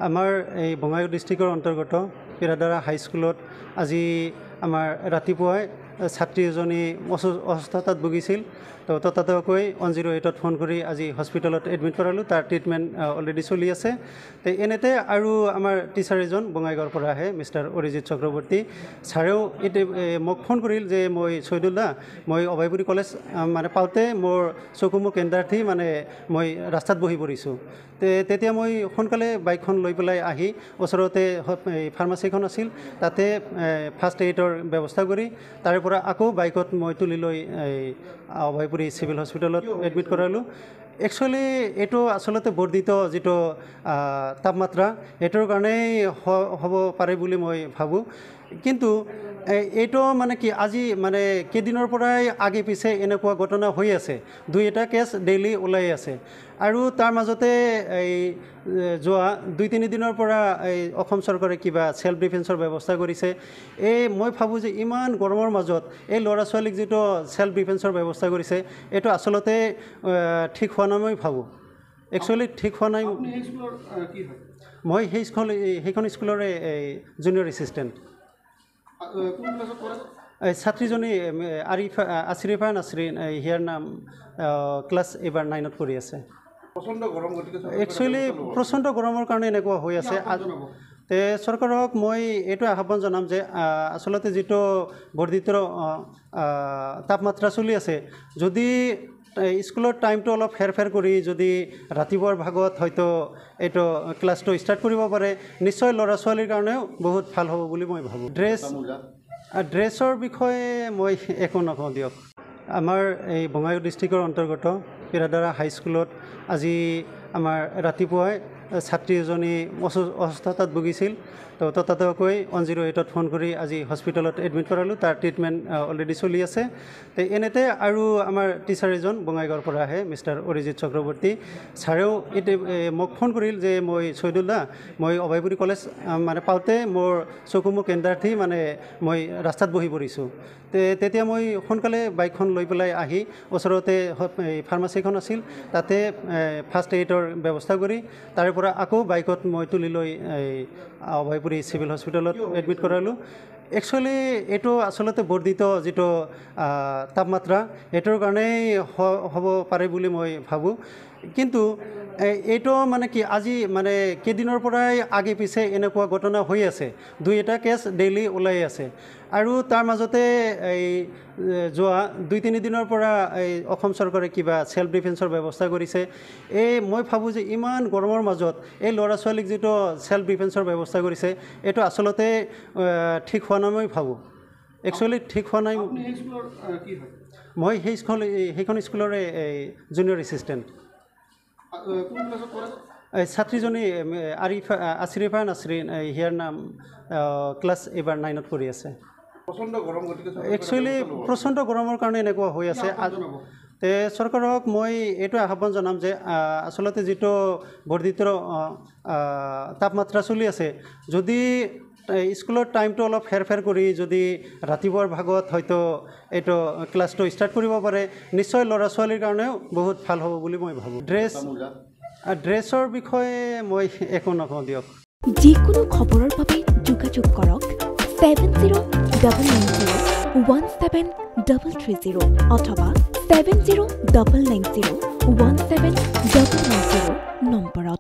আমাৰ এই বঙাইগাঁও ডিষ্ট্ৰিক্টৰ অন্তৰ্গত পিৰাদাৰা হাইস্কুলত আজি আমাৰ ৰাতিপুৱাই ছাত্ৰী এজনী অসুস্থতাত ভুগিছিল। তো ততাতৈয়াকৈ 108ত ফোন কৰি আজি হস্পিটেলত এডমিট কৰালোঁ। তাৰ ট্ৰিটমেণ্ট অলৰেডি চলি আছে। তো এনেতে আৰু আমাৰ টিচাৰ এজন বঙাইগাঁৱৰ পৰা আহে, মিষ্টাৰ অৰিজিত চক্ৰৱৰ্তী ছাৰেও মোক ফোন কৰিল যে মই শহীদুল দা, মই অভয়পুৰী কলেজ মানে পাওঁতে মোৰ চকুমুখ এন্ধাৰথি মানে মই ৰাস্তাত বহি পৰিছোঁ। তেতিয়া মই সোনকালে বাইকখন লৈ পেলাই আহি ওচৰতে ফাৰ্মাচী এখন আছিল, তাতে ফাৰ্ষ্ট এইডৰ ব্যৱস্থা কৰি তাৰে পৰা আকৌ বাইকত মই তুলি লৈ অভয়পুৰী চিভিল হস্পিটেলত এডমিট কৰালোঁ। একচুৱেলি এইটো আচলতে বৰ্ধিত যিটো তাপমাত্ৰা, এইটোৰ কাৰণেই হ'ব পাৰে বুলি মই ভাবোঁ। কিন্তু এইটো মানে কি আজি মানে কেইদিনৰ পৰাই আগে পিছে এনেকুৱা ঘটনা হৈ আছে, 2-এটা কেছ ডেইলি ওলাই আছে। আৰু তাৰ মাজতে এই যোৱা 2-3 দিনৰ পৰা এই অসম চৰকাৰে কিবা চেল্ফ ডিফেন্সৰ ব্যৱস্থা কৰিছে। মই ভাবোঁ যে ইমান গৰমৰ মাজত এই ল'ৰা ছোৱালীক যিটো চেল্ফ ডিফেন্সৰ ব্যৱস্থা কৰিছে, এইটো আচলতে ঠিক হোৱা নাই মই ভাবোঁ। একচুৱেলি ঠিক হোৱা নাই। মই সেইখন স্কুলৰে জুনিয়ৰ এছিষ্টেণ্ট। ছাত্ৰীজনী আছৰিফা নাছৰিন, হিয়াৰ নাম, ক্লাছ এইবাৰ 9ত পঢ়ি আছে। একচুৱেলি প্ৰচণ্ড গৰমৰ কাৰণে এনেকুৱা হৈ আছে। তে চৰকাৰক মই এইটো আহ্বান জনাম যে আচলতে যিটো বৰ্ধিত তাপমাত্ৰা চলি আছে, যদি স্কুলৰ টাইমটো অলপ হেৰফেৰ কৰি যদি ৰাতিপুৱাৰ ভাগত হয়তো এইটো ক্লাছটো ষ্টাৰ্ট কৰিব পাৰে, নিশ্চয় ল'ৰা ছোৱালীৰ কাৰণেও বহুত ভাল হ'ব বুলি মই ভাবোঁ। ড্ৰেছৰ বিষয়ে মই একো নকওঁ দিয়ক। আমাৰ এই বঙাইগাঁও ডিষ্ট্ৰিক্টৰ অন্তৰ্গত পিৰাদাৰা হাইস্কুলত আজি আমাৰ ৰাতিপুৱাই ছাত্ৰী এজনী অসুস্থতাত ভুগিছিল। তো ততাতৈয়াকৈ 108ত ফোন কৰি আজি হস্পিটেলত এডমিট কৰালোঁ। তাৰ ট্ৰিটমেণ্ট অলৰেডি চলি আছে। তো এনেতে আৰু আমাৰ টিচাৰ এজন বঙাইগাঁৱৰ পৰা আহে, মিষ্টাৰ অৰিজিত চক্ৰৱৰ্তী ছাৰেও মোক ফোন কৰিল যে মই শহীদুল দা, মই অভয়পুৰী কলেজ মানে পাওঁতে মোৰ চকুমুখ এন্ধাৰথি মানে মই ৰাস্তাত বহি পৰিছোঁ। তেতিয়া মই সোনকালে বাইকখন লৈ পেলাই আহি ওচৰতে ফাৰ্মাচী এখন আছিল, তাতে ফাৰ্ষ্ট এইডৰ ব্যৱস্থা কৰি তাৰে পৰা আকৌ বাইকত মই তুলি লৈ অভয়পুৰী চিভিল হস্পিটেলত এডমিট কৰালোঁ। একচুৱেলি এইটো আচলতে বৰ্ধিত যিটো তাপমাত্ৰা, এইটোৰ কাৰণেই হ'ব পাৰে বুলি মই ভাবোঁ। কিন্তু এইটো মানে কি আজি মানে কেইদিনৰ পৰাই আগে পিছে এনেকুৱা ঘটনা হৈ আছে, 2-এটা কেছ ডেইলি ওলাই আছে। আৰু তাৰ মাজতে এই যোৱা 2-3 দিনৰ পৰা এই অসম চৰকাৰে কিবা চেল্ফ ডিফেন্সৰ ব্যৱস্থা কৰিছে। মই ভাবোঁ যে ইমান গৰমৰ মাজত এই ল'ৰা ছোৱালীক যিটো চেল্ফ ডিফেন্সৰ ব্যৱস্থা কৰিছে, এইটো আচলতে ঠিক হোৱা নাই মই ভাবোঁ। একচুৱেলি ঠিক হোৱা নাই। মই সেইখন স্কুলৰে জুনিয়ৰ এছিষ্টেণ্ট। ছাত্ৰীজনী আছৰিফা নাছৰিন, হিয়াৰ নাম, ক্লাছ এইবাৰ 9ত পঢ়ি আছে। একচুৱেলি প্ৰচণ্ড গৰমৰ কাৰণে এনেকুৱা হৈ আছে। তে চৰকাৰক মই এইটো আহ্বান জনাম যে আচলতে যিটো বৰ্ধিত তাপমাত্ৰা চলি আছে, যদি স্কুলৰ টাইমটো অলপ হেৰফেৰ কৰি যদি ৰাতিপুৱাৰ ভাগত হয়তো এইটো ক্লাছটো ষ্টাৰ্ট কৰিব পাৰে, নিশ্চয় ল'ৰা ছোৱালীৰ কাৰণেও বহুত ভাল হ'ব বুলি মই ভাবোঁ। ড্ৰেছৰ বিষয়ে মই একো নকওঁ দিয়ক। যিকোনো খবৰৰ বাবে যোগাযোগ কৰক 7090173330 অথবা 7099017990 নম্বৰত।